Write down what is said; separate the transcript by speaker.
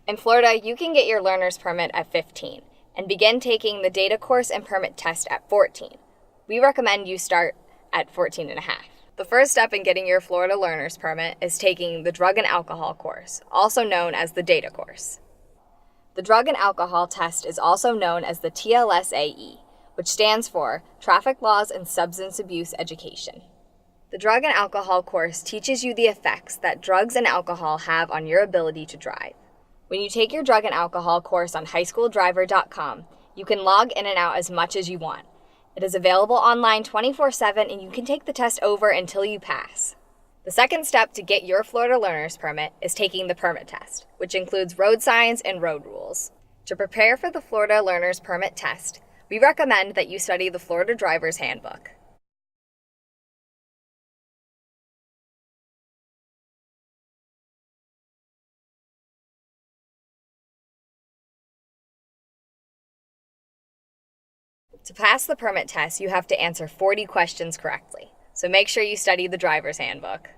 Speaker 1: In Florida, you can get your learner's permit at 15 and begin taking the data course and permit test at 14. We recommend you start at 14 and a half. The first step in getting your Florida learner's permit is taking the drug and alcohol course, also known as the data course. The drug and alcohol test is also known as the TLSAE, which stands for Traffic Laws and Substance Abuse Education. The drug and alcohol course teaches you the effects that drugs and alcohol have on your ability to drive. When you take your drug and alcohol course on HighSchoolDriver.com, you can log in and out as much as you want. It is available online 24/7 and you can take the test over until you pass. The second step to get your Florida learner's permit is taking the permit test, which includes road signs and road rules. To prepare for the Florida learner's permit test, we recommend that you study the Florida Driver's Handbook. To pass the permit test, you have to answer 40 questions correctly, so make sure you study the driver's handbook.